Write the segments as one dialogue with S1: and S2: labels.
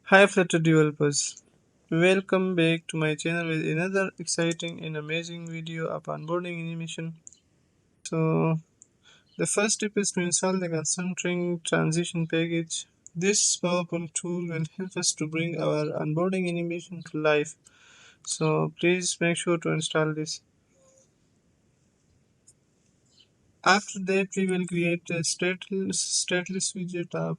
S1: Hi Flutter developers, welcome back to my channel with another exciting and amazing video of onboarding animation. So the first step is to install the concentric transition package. This powerful tool will help us to bring our onboarding animation to life. So please make sure to install this. After that, we will create a stateless widget app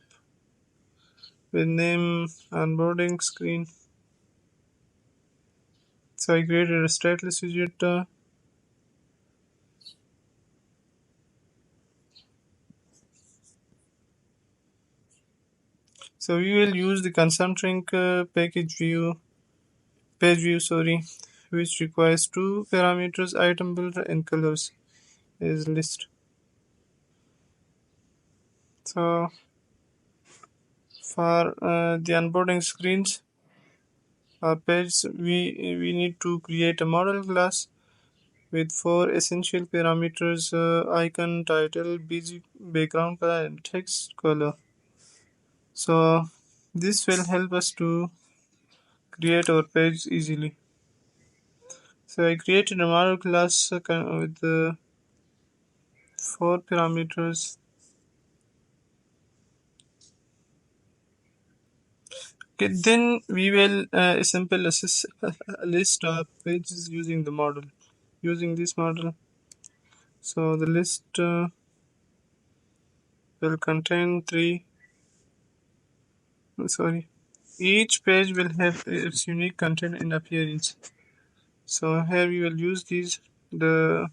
S1: with name onboarding screen. So I created a stateless widget. So we will use the concentric page view, which requires two parameters: item builder and colors as list. So for the onboarding screens or page, we need to create a model class with four essential parameters: icon, title, basic background color, and text color. So this will help us to create our page easily. So I created a model class with four parameters. Okay, then we will assemble a list of pages using the model. Using this model, so the list will contain three. Sorry, each page will have its unique content and appearance. So here we will use the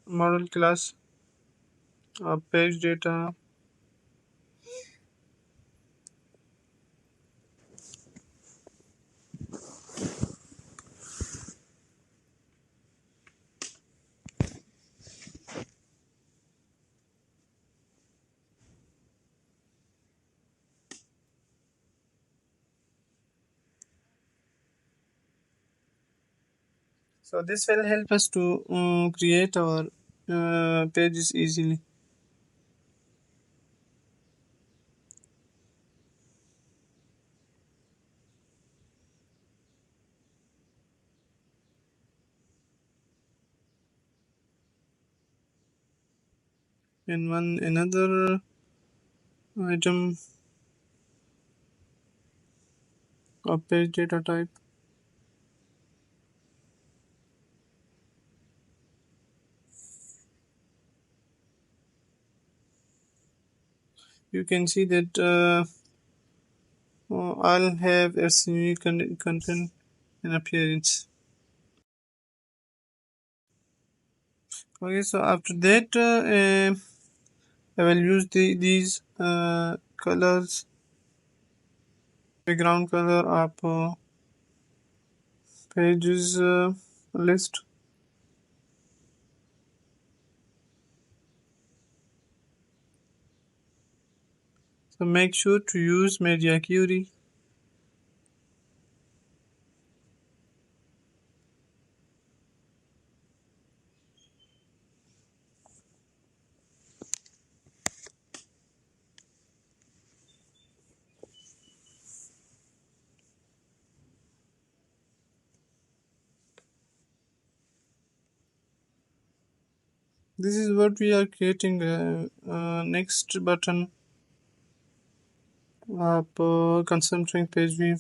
S1: model class of page data. So this will help us to create our pages easily. And one another item of page data type. You can see that all have its unique content and appearance. Okay, so after that, I will use these colors, background color of pages list. So make sure to use media query. This is what we are creating. Next button of concentric page view.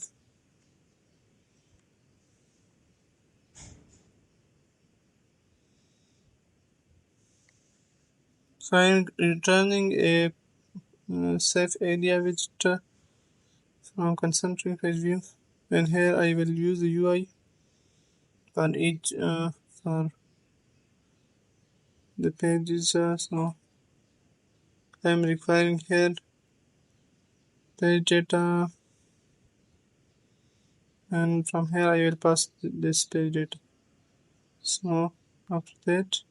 S1: So I am returning a safe area widget from concentric page view, and here I will use the UI for each for the pages. So I am requiring here page data, and from here I will pass this page data. So after that,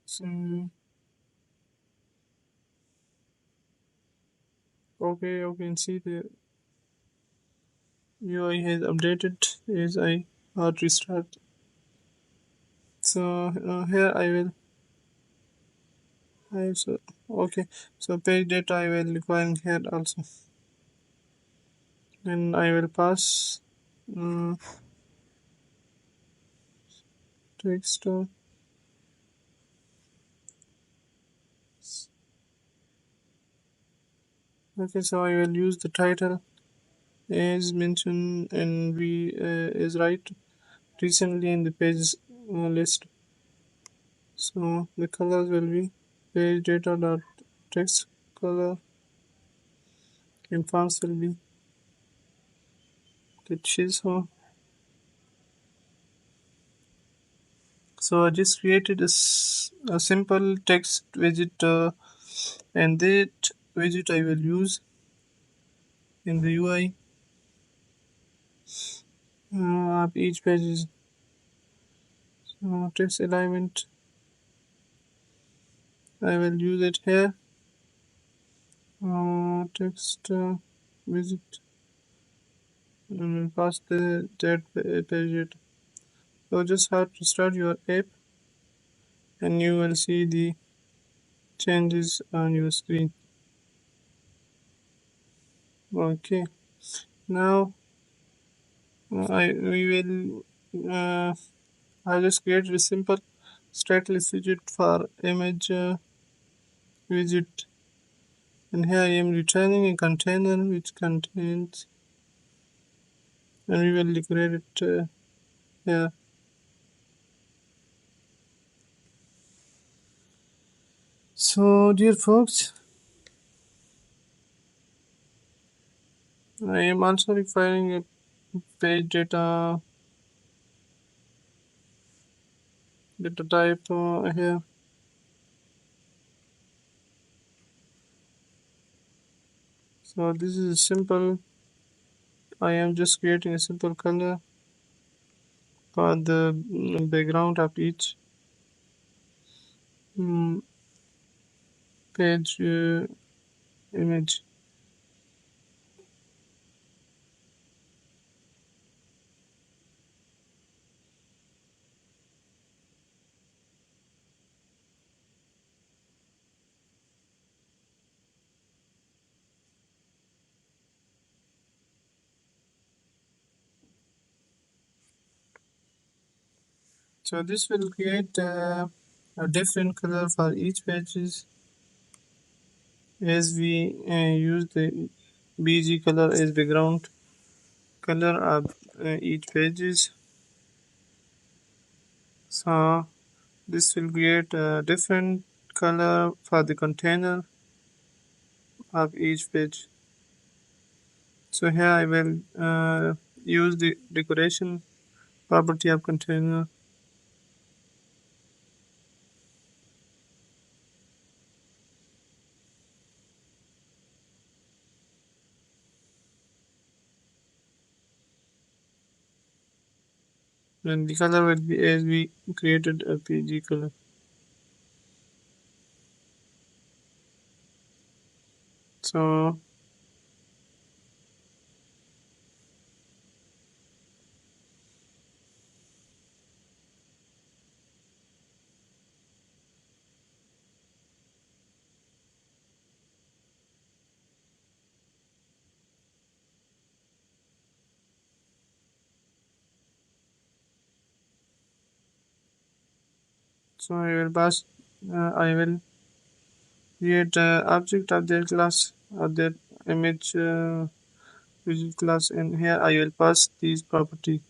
S1: So, okay, you can see the UI has updated as I hard restart. So here I will I so okay. So page data I will require here also. Then I will pass um, text. Okay, so I will use the title as mentioned and we is right recently in the page list. So the colors will be page data dot text color and fonts will be the chisel. So I just created a simple text widget and that widget I will use in the UI of each page is text alignment. I will use it here. Text widget and will pass that page it. So just have to start your app and you will see the changes on your screen. Okay, now I we will I just created a simple stateless widget for image widget, and here I am returning a container which contains, and we will decorate it here. So, dear folks, I am also requiring a page data type here. So this is simple. I am just creating a simple color for the background of each mm, page image. So this will create a different color for each pages as we use the BG color as background color of each pages. So this will create a different color for the container of each page. So here I will use the decoration property of container. And the color will be as we created a PG color. So I will pass. I will create object of their class of their image widget class, and here I will pass these property.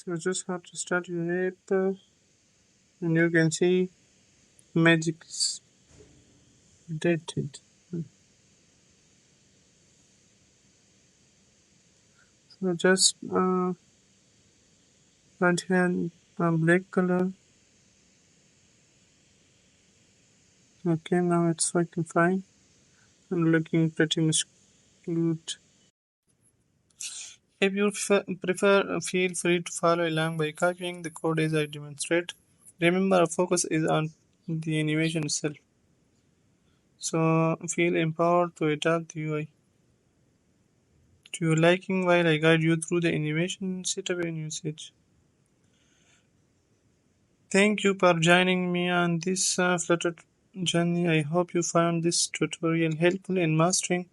S1: So just have to start your app, and you can see magic is updated. So just put here black color. Okay, now it's working fine and looking pretty much good. If you prefer, feel free to follow along by copying the code as I demonstrate. Remember, our focus is on the animation itself, so feel empowered to adapt the UI to your liking while I guide you through the animation setup and usage. Thank you for joining me on this Flutter journey. I hope you found this tutorial helpful in mastering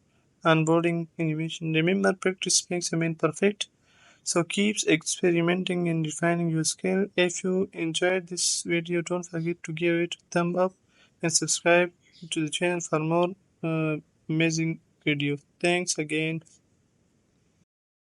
S1: onboarding animation. Remember, practice makes a man perfect. So keep experimenting and refining your skill. If you enjoyed this video, don't forget to give it a thumb up and subscribe to the channel for more amazing videos. Thanks again.